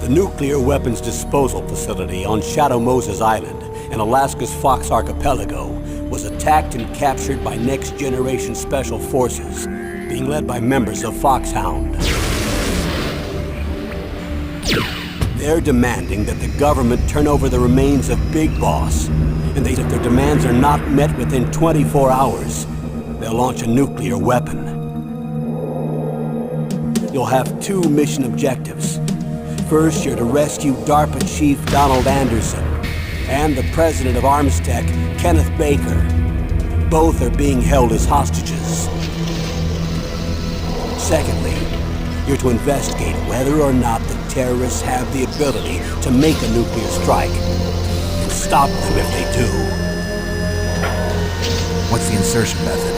The nuclear weapons disposal facility on Shadow Moses Island in Alaska's Fox Archipelago was attacked and captured by next-generation special forces, being led by members of Foxhound. They're demanding that the government turn over the remains of Big Boss, and if their demands are not met within 24 hours, they'll launch a nuclear weapon. You'll have two mission objectives. First, you're to rescue DARPA Chief Donald Anderson and the president of Armstech, Kenneth Baker. Both are being held as hostages. Secondly, you're to investigate whether or not the terrorists have the ability to make a nuclear strike and stop them if they do. What's the insertion method?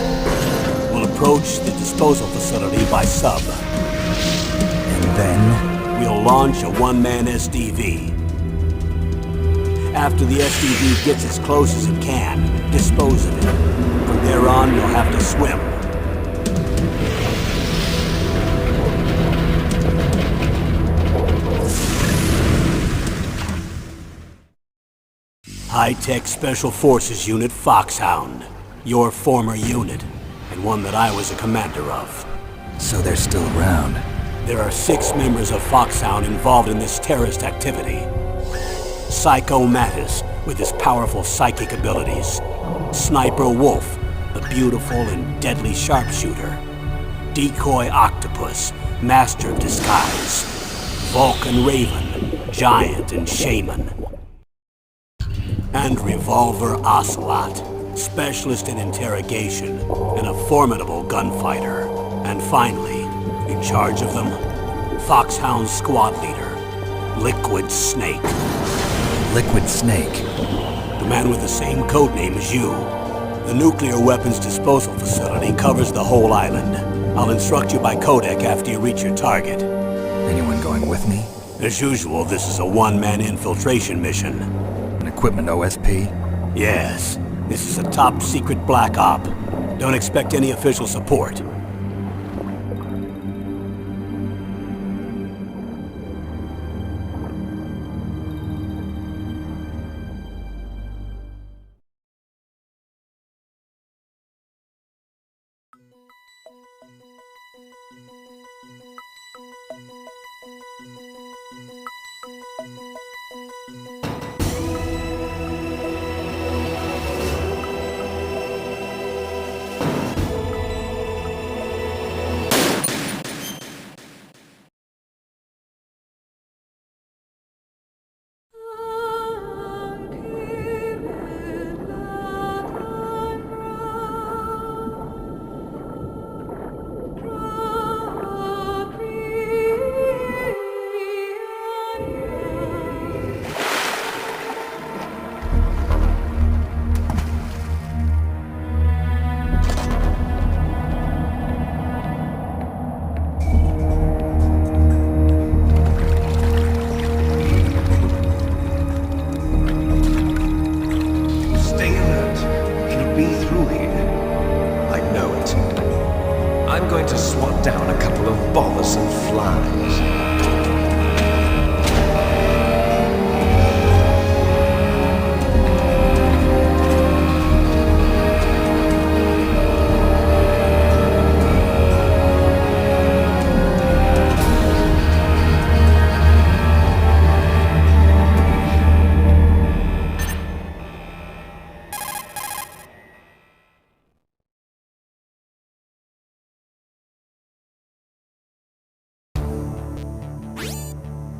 We'll approach the disposal facility by sub. And then? We'll launch a one-man SDV. After the SDV gets as close as it can, dispose of it. From there on, you'll have to swim. High-Tech Special Forces Unit Foxhound. Your former unit, and one that I was a commander of. So they're still around. There are 6 members of Foxhound involved in this terrorist activity. Psycho Mattis, with his powerful psychic abilities. Sniper Wolf, the beautiful and deadly sharpshooter. Decoy Octopus, master of disguise. Vulcan Raven, giant and shaman. And Revolver Ocelot, specialist in interrogation and a formidable gunfighter. And finally, in charge of them, Foxhound's squad leader, Liquid Snake. Liquid Snake? The man with the same codename as you. The nuclear weapons disposal facility covers the whole island. I'll instruct you by codec after you reach your target. Anyone going with me? As usual, this is a one-man infiltration mission. An equipment OSP? Yes. This is a top-secret black op. Don't expect any official support.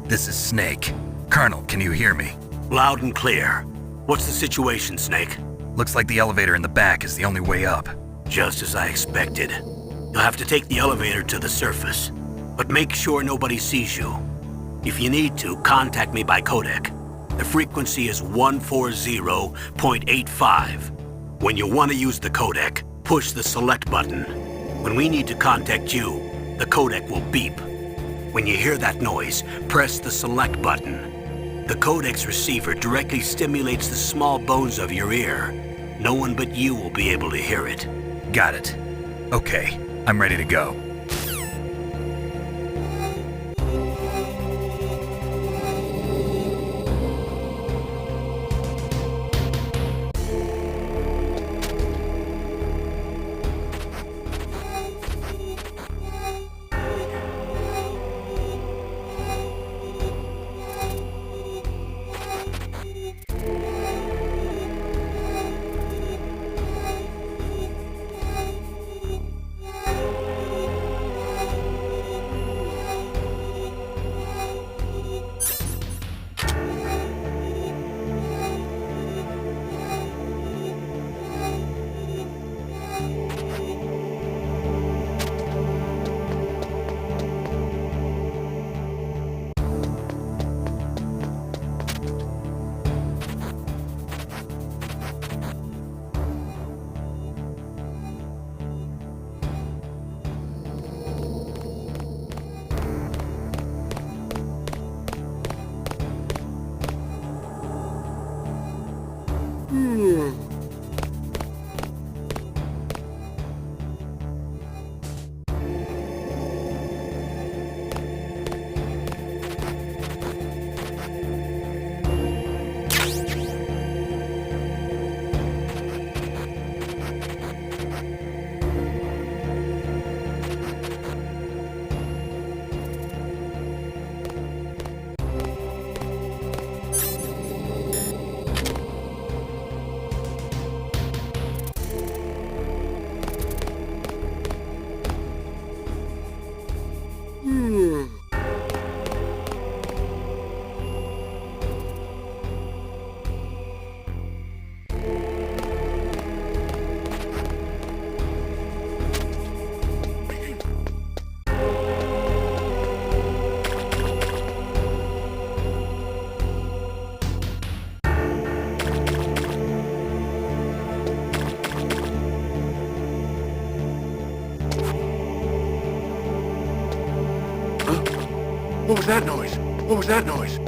This is Snake. Colonel, can you hear me? Loud and clear. What's the situation, Snake? Looks like the elevator in the back is the only way up. Just as I expected. You'll have to take the elevator to the surface. But make sure nobody sees you. If you need to, contact me by codec. The frequency is 140.85. When you want to use the codec, push the select button. When we need to contact you, the codec will beep. When you hear that noise, press the select button. The codec's receiver directly stimulates the small bones of your ear. No one but you will be able to hear it. Got it. Okay, I'm ready to go. that noise? What was that noise?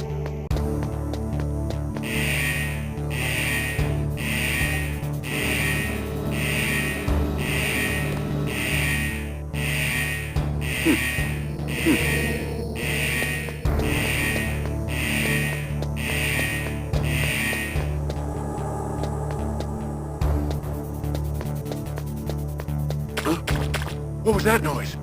What was that noise?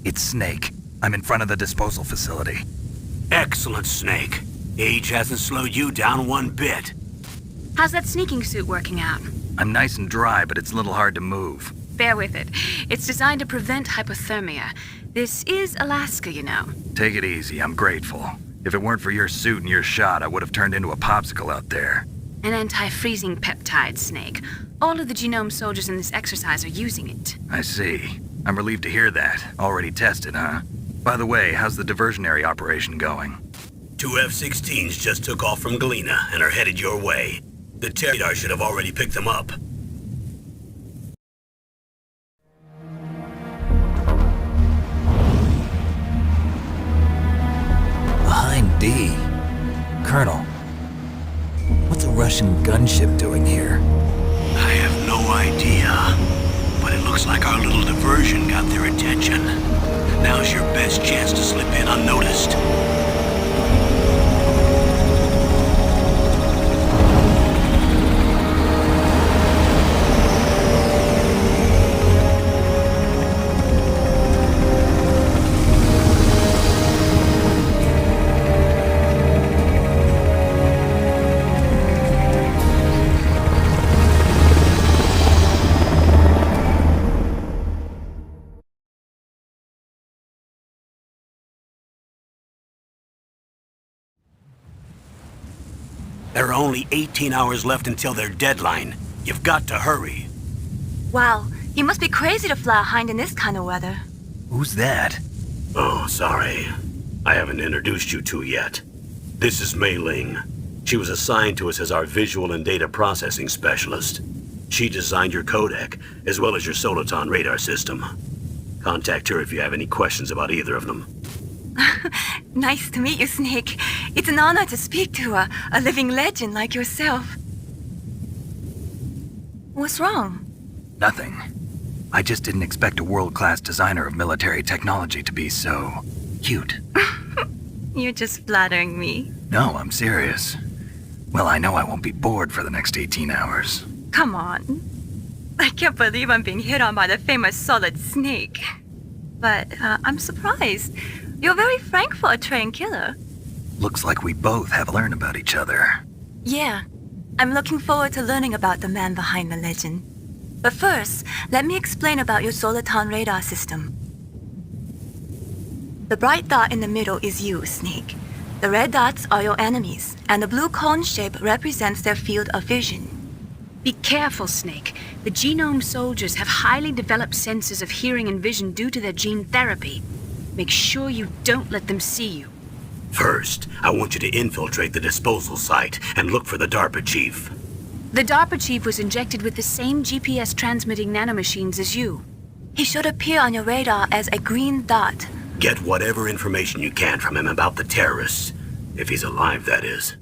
It's Snake. I'm in front of the disposal facility. Excellent, Snake. Age hasn't slowed you down one bit. How's that sneaking suit working out? I'm nice and dry, but it's a little hard to move. Bear with it. It's designed to prevent hypothermia. This is Alaska, you know. Take it easy, I'm grateful. If it weren't for your suit and your shot, I would have turned into a popsicle out there. An anti-freezing peptide, Snake. All of the genome soldiers in this exercise are using it. I see. I'm relieved to hear that. Already tested, huh? By the way, how's the diversionary operation going? 2 F-16s just took off from Galena and are headed your way. The radar should have already picked them up. Behind D. Colonel, what's a Russian gunship doing here? I have no idea. But it looks like our little diversion got their attention. Now's your best chance to slip in unnoticed. There are only 18 hours left until their deadline. You've got to hurry. Wow, you must be crazy to fly a hind in this kind of weather. Who's that? Oh, sorry. I haven't introduced you to yet. This is Mei Ling. She was assigned to us as our visual and data processing specialist. She designed your codec, as well as your Soliton radar system. Contact her if you have any questions about either of them. Nice to meet you, Snake. It's an honor to speak to a living legend like yourself. What's wrong? Nothing. I just didn't expect a world-class designer of military technology to be so cute. You're just flattering me. No, I'm serious. Well, I know I won't be bored for the next 18 hours. Come on. I can't believe I'm being hit on by the famous Solid Snake. But I'm surprised. You're very frank for a trained killer. Looks like we both have learned about each other. Yeah. I'm looking forward to learning about the man behind the legend. But first, let me explain about your Soliton radar system. The bright dot in the middle is you, Snake. The red dots are your enemies, and the blue cone shape represents their field of vision. Be careful, Snake. The genome soldiers have highly developed senses of hearing and vision due to their gene therapy. Make sure you don't let them see you. First, I want you to infiltrate the disposal site and look for the DARPA chief. The DARPA chief was injected with the same GPS transmitting nanomachines as you. He should appear on your radar as a green dot. Get whatever information you can from him about the terrorists. If he's alive, that is.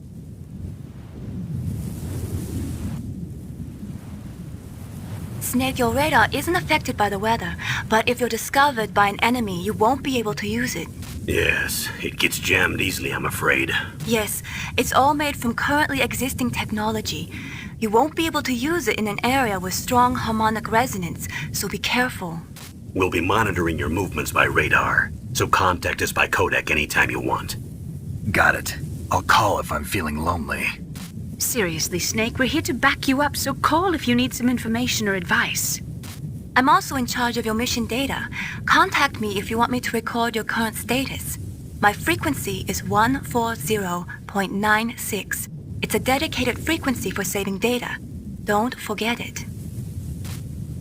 Snake, your radar isn't affected by the weather, but if you're discovered by an enemy, you won't be able to use it. Yes, it gets jammed easily, I'm afraid. Yes, it's all made from currently existing technology. You won't be able to use it in an area with strong harmonic resonance, so be careful. We'll be monitoring your movements by radar, so contact us by codec anytime you want. Got it. I'll call if I'm feeling lonely. Seriously, Snake, we're here to back you up, so call if you need some information or advice. I'm also in charge of your mission data. Contact me if you want me to record your current status. My frequency is 140.96. It's a dedicated frequency for saving data. Don't forget it.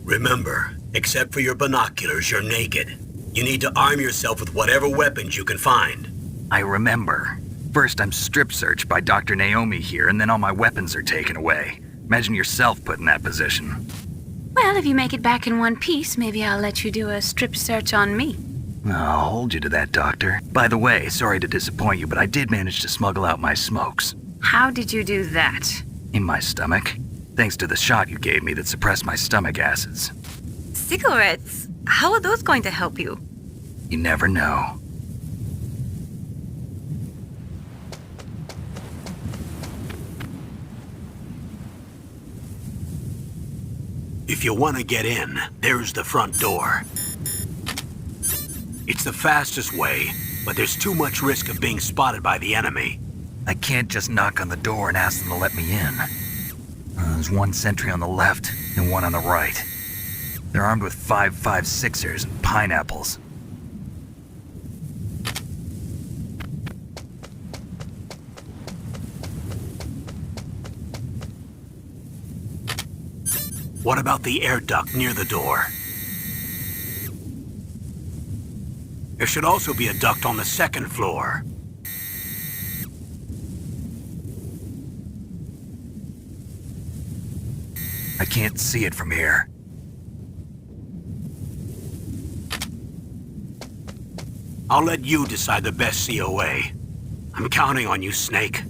Remember, except for your binoculars, you're naked. You need to arm yourself with whatever weapons you can find. I remember. First, I'm strip searched by Dr. Naomi here, and then all my weapons are taken away. Imagine yourself put in that position. Well, if you make it back in one piece, maybe I'll let you do a strip search on me. I'll hold you to that, Doctor. By the way, sorry to disappoint you, but I did manage to smuggle out my smokes. How did you do that? In my stomach. Thanks to the shot you gave me that suppressed my stomach acids. Cigarettes? How are those going to help you? You never know. If you want to get in, there's the front door. It's the fastest way, but there's too much risk of being spotted by the enemy. I can't just knock on the door and ask them to let me in. There's one sentry on the left and one on the right. They're armed with 5.56ers and pineapples. What about the air duct near the door? There should also be a duct on the second floor. I can't see it from here. I'll let you decide the best COA. I'm counting on you, Snake.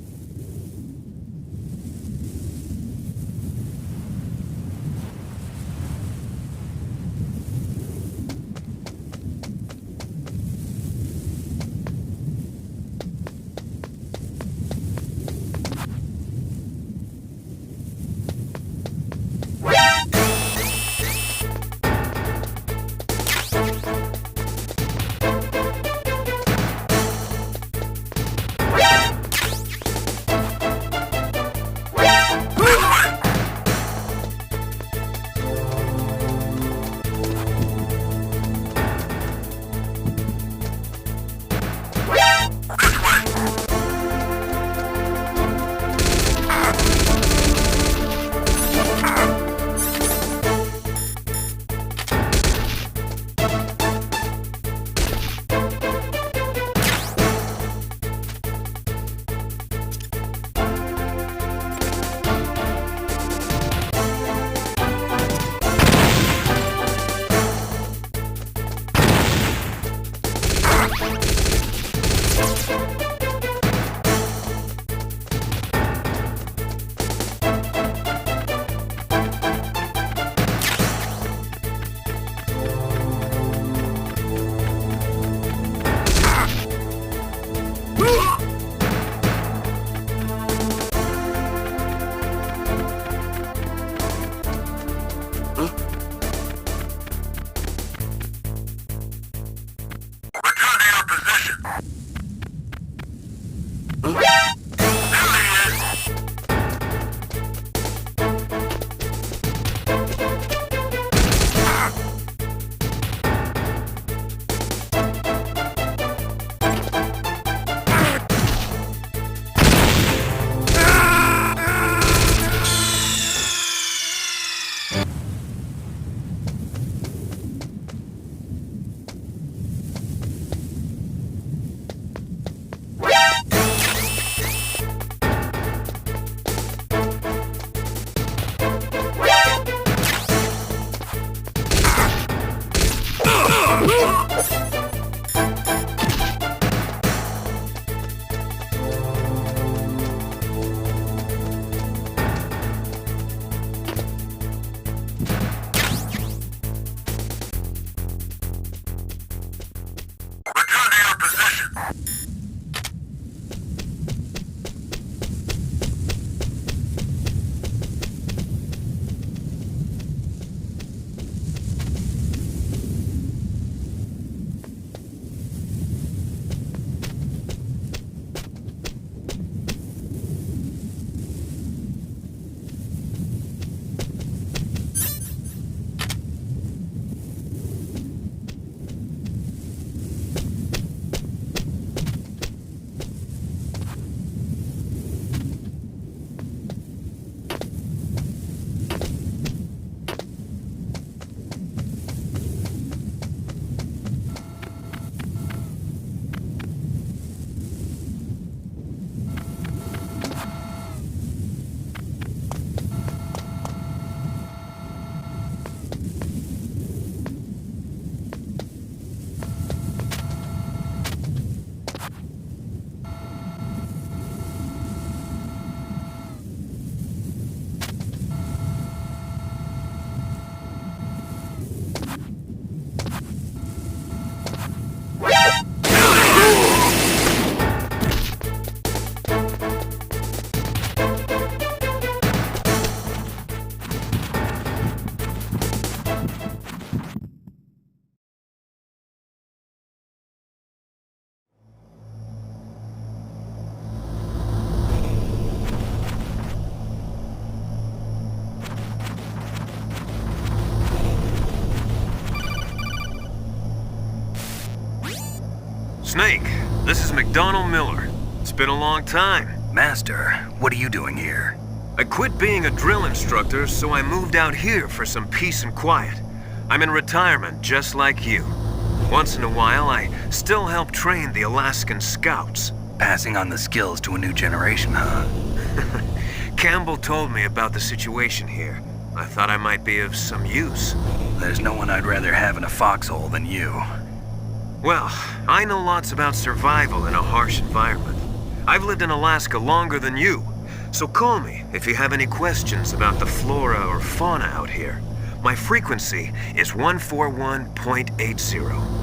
Snake, this is McDonald Miller. It's been a long time. Master, what are you doing here? I quit being a drill instructor, so I moved out here for some peace and quiet. I'm in retirement, just like you. Once in a while, I still help train the Alaskan Scouts. Passing on the skills to a new generation, huh? Campbell told me about the situation here. I thought I might be of some use. There's no one I'd rather have in a foxhole than you. Well, I know lots about survival in a harsh environment. I've lived in Alaska longer than you, so call me if you have any questions about the flora or fauna out here. My frequency is 141.80.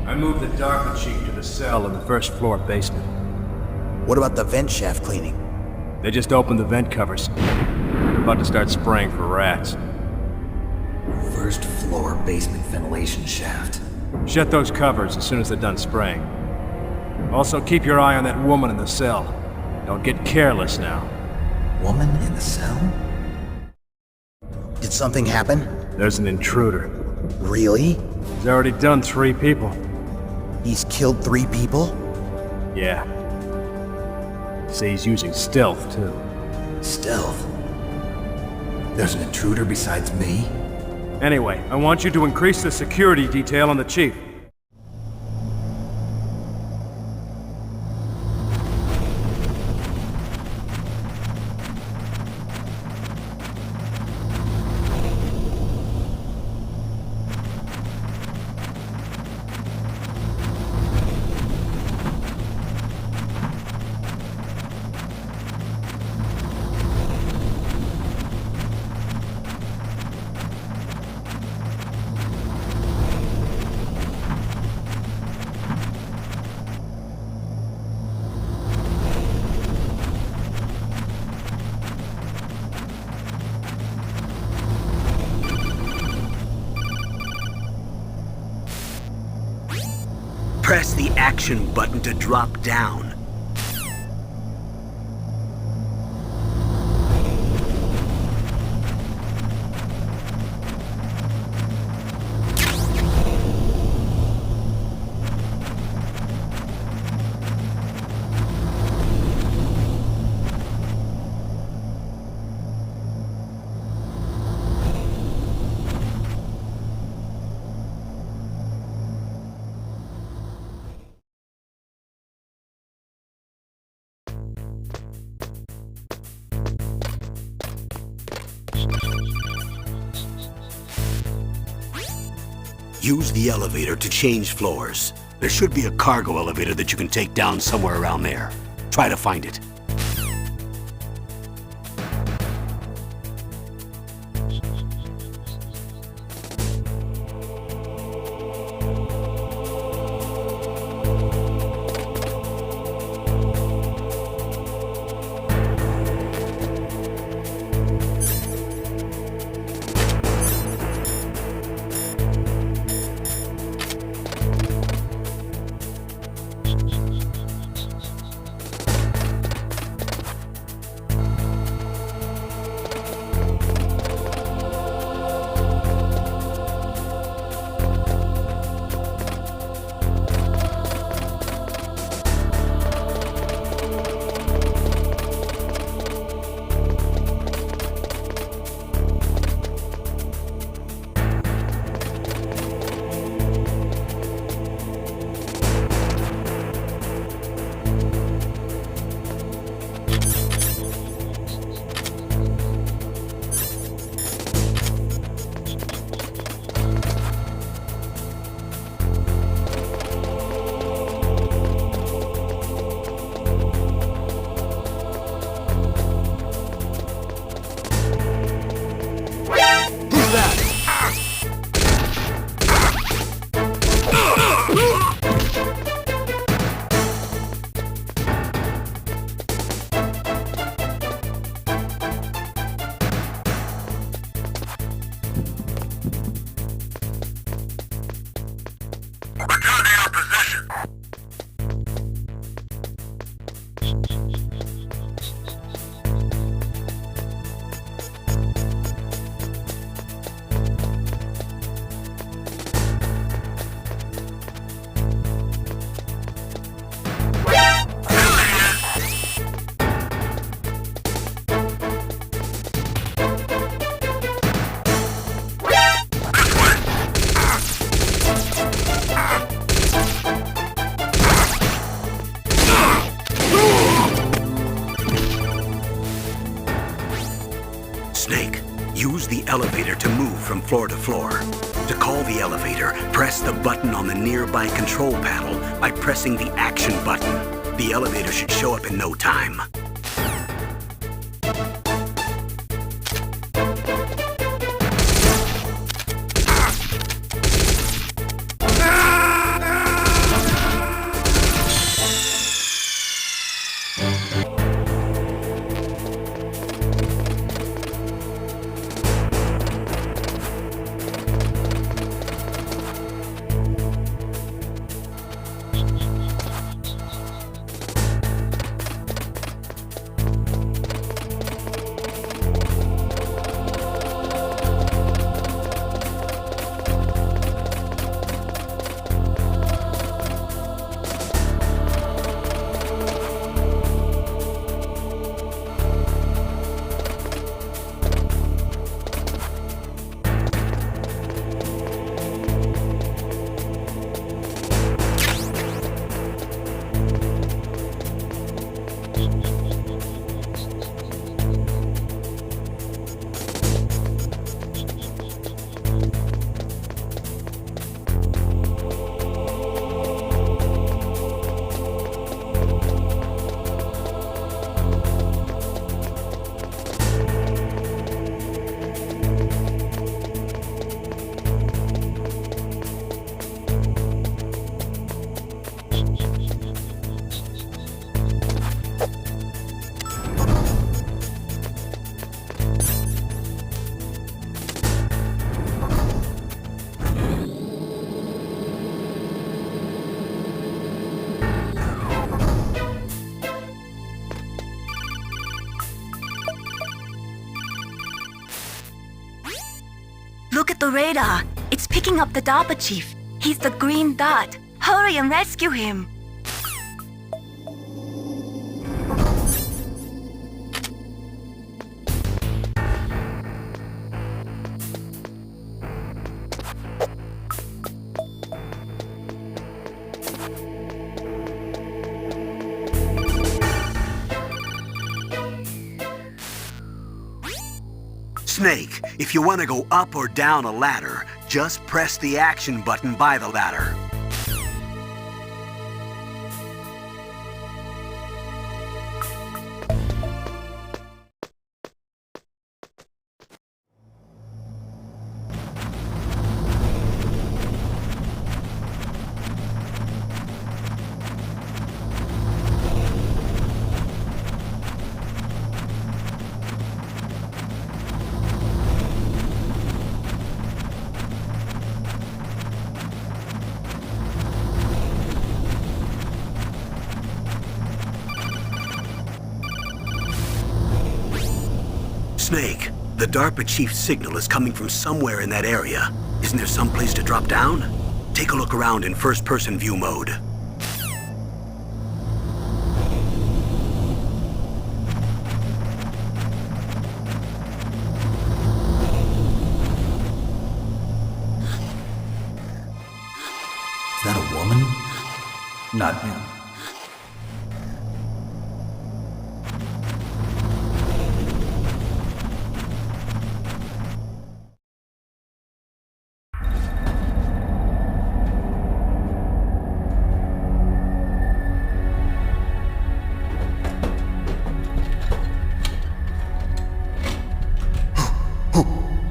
I moved the Darker Chief to the cell in the first floor basement. What about the vent shaft cleaning? They just opened the vent covers. They're about to start spraying for rats. First floor basement ventilation shaft. Shut those covers as soon as they're done spraying. Also, keep your eye on that woman in the cell. Don't get careless now. Woman in the cell? Did something happen? There's an intruder. Really? He's already done 3 people. He's killed 3 people? Yeah. See, he's using stealth, too. Stealth? There's an intruder besides me? Anyway, I want you to increase the security detail on the Chief. Press the action button to drop down. Use the elevator to change floors. There should be a cargo elevator that you can take down somewhere around there. Try to find it. Snake, use the elevator to move from floor to floor. To call the elevator, press the button on the nearby control panel by pressing the action button. The elevator should show up in no time. Look at the radar. It's picking up the DARPA chief. He's the green dot. Hurry and rescue him. Snake, if you want to go up or down a ladder, just press the action button by the ladder. Snake, the DARPA chief's signal is coming from somewhere in that area. Isn't there some place to drop down? Take a look around in first-person view mode. Is that a woman? Not him.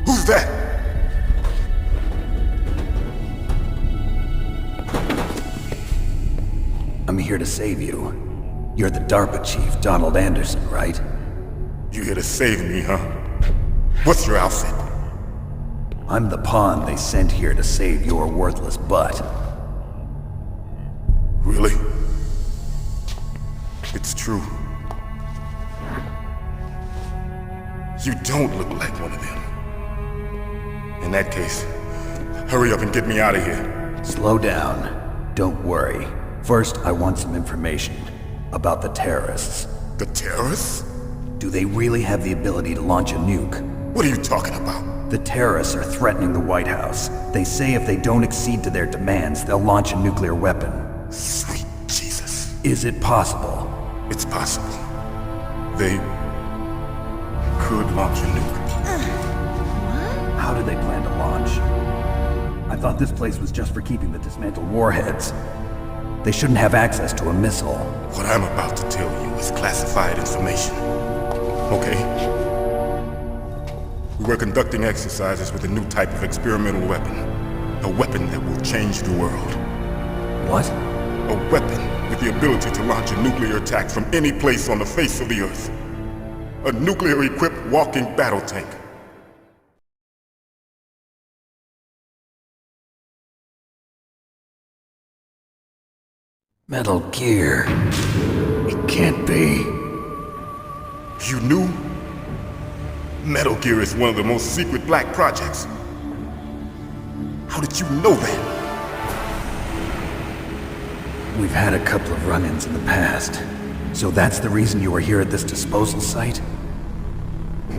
Who's that? I'm here to save you. You're the DARPA chief, Donald Anderson, right? You here to save me, huh? What's your outfit? I'm the pawn they sent here to save your worthless butt. Really? It's true. You don't look like one of them. In that case, hurry up and get me out of here. Slow down. Don't worry. First, I want some information about the terrorists. The terrorists? Do they really have the ability to launch a nuke? What are you talking about? The terrorists are threatening the White House. They say if they don't accede to their demands, they'll launch a nuclear weapon. Sweet Jesus. Is it possible? It's possible. They could launch a nuke. How do they plan to launch? I thought this place was just for keeping the dismantled warheads. They shouldn't have access to a missile. What I'm about to tell you is classified information. Okay? We were conducting exercises with a new type of experimental weapon. A weapon that will change the world. What? A weapon with the ability to launch a nuclear attack from any place on the face of the Earth. A nuclear-equipped walking battle tank. Metal Gear. It can't be. You knew? Metal Gear is one of the most secret black projects. How did you know that? We've had a couple of run-ins in the past. So that's the reason you were here at this disposal site?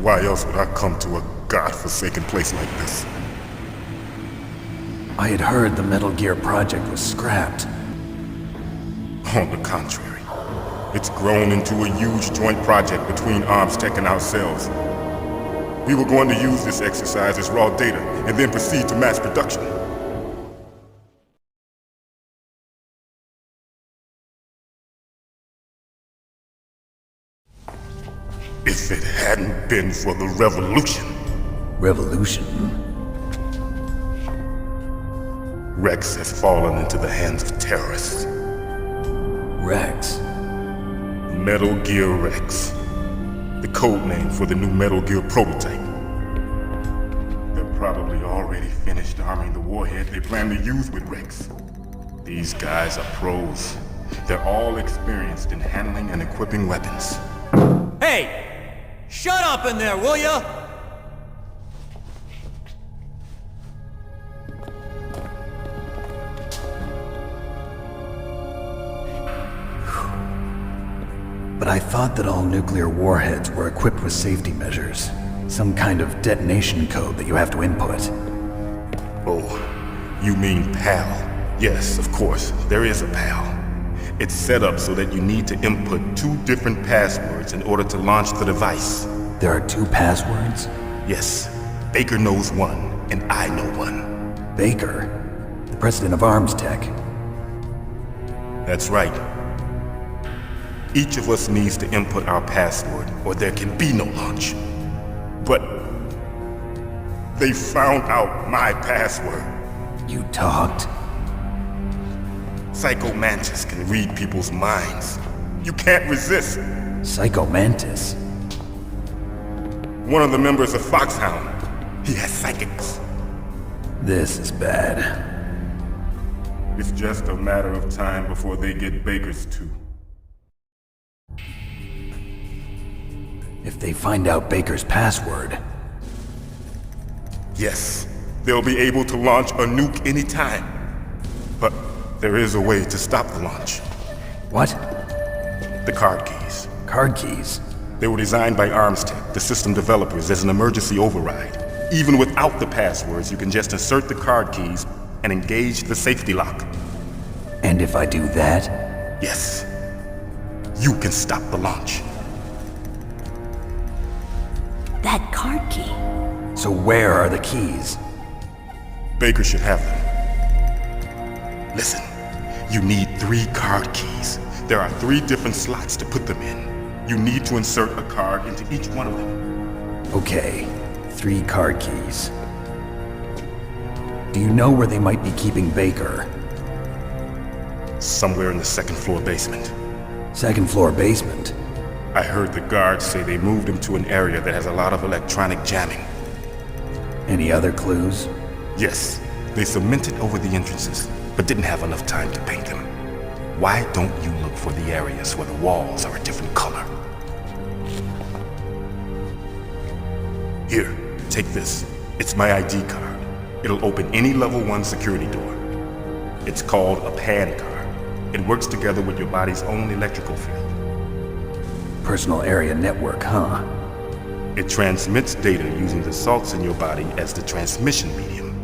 Why else would I come to a godforsaken place like this? I had heard the Metal Gear project was scrapped. On the contrary, it's grown into a huge joint project between ArmsTech and ourselves. We were going to use this exercise as raw data and then proceed to mass production. If it hadn't been for the revolution. Revolution? Rex has fallen into the hands of terrorists. Rex? Metal Gear Rex. The code name for the new Metal Gear prototype. They're probably already finished arming the warhead they plan to use with Rex. These guys are pros. They're all experienced in handling and equipping weapons. Hey! Shut up in there, will ya? But I thought that all nuclear warheads were equipped with safety measures. Some kind of detonation code that you have to input. Oh, you mean PAL? Yes, of course, there is a PAL. It's set up so that you need to input 2 different passwords in order to launch the device. There are 2 passwords? Yes. Baker knows one, and I know one. Baker? The president of ArmsTech? That's right. Each of us needs to input our password, or there can be no launch. But they found out my password. You talked? Psycho Mantis can read people's minds. You can't resist. Psycho Mantis? One of the members of Foxhound. He has psychics. This is bad. It's just a matter of time before they get Baker's too. If they find out Baker's password... Yes, they'll be able to launch a nuke anytime. But there is a way to stop the launch. What? The card keys. Card keys? They were designed by ArmsTech, the system developers, as an emergency override. Even without the passwords, you can just insert the card keys and engage the safety lock. And if I do that? Yes. You can stop the launch. That card key. So where are the keys? Baker should have them. Listen, you need 3 card keys. There are 3 different slots to put them in. You need to insert a card into each one of them. Okay, 3 card keys. Do you know where they might be keeping Baker? Somewhere in the 2nd floor basement. 2nd floor basement? I heard the guards say they moved him to an area that has a lot of electronic jamming. Any other clues? Yes, they cemented over the entrances, but didn't have enough time to paint them. Why don't you look for the areas where the walls are a different color? Here, take this. It's my ID card. It'll open any level 1 security door. It's called a PAN card. It works together with your body's own electrical field. Personal area network, huh? It transmits data using the salts in your body as the transmission medium.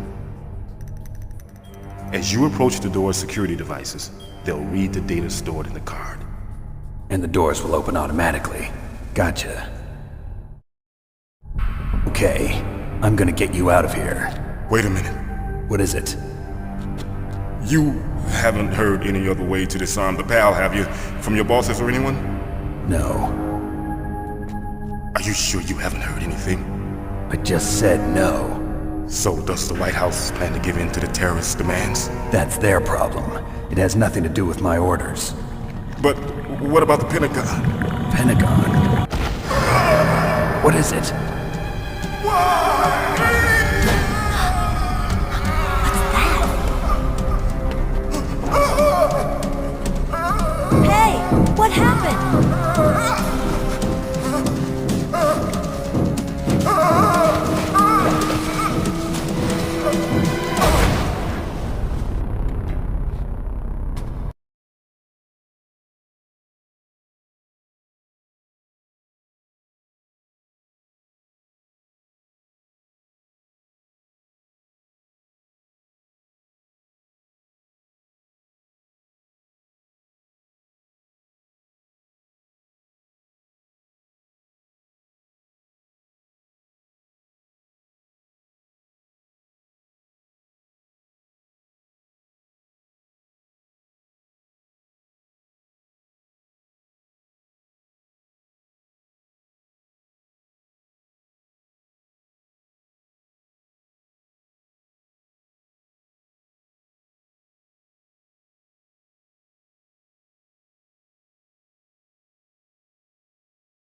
As you approach the door's security devices, they'll read the data stored in the card. And the doors will open automatically. Gotcha. Okay, I'm gonna get you out of here. Wait a minute. What is it? You haven't heard any other way to disarm the PAL, have you? From your bosses or anyone? No. Are you sure you haven't heard anything? I just said no. So does the White House plan to give in to the terrorists' demands? That's their problem. It has nothing to do with my orders. But what about the Pentagon? Pentagon? What is it?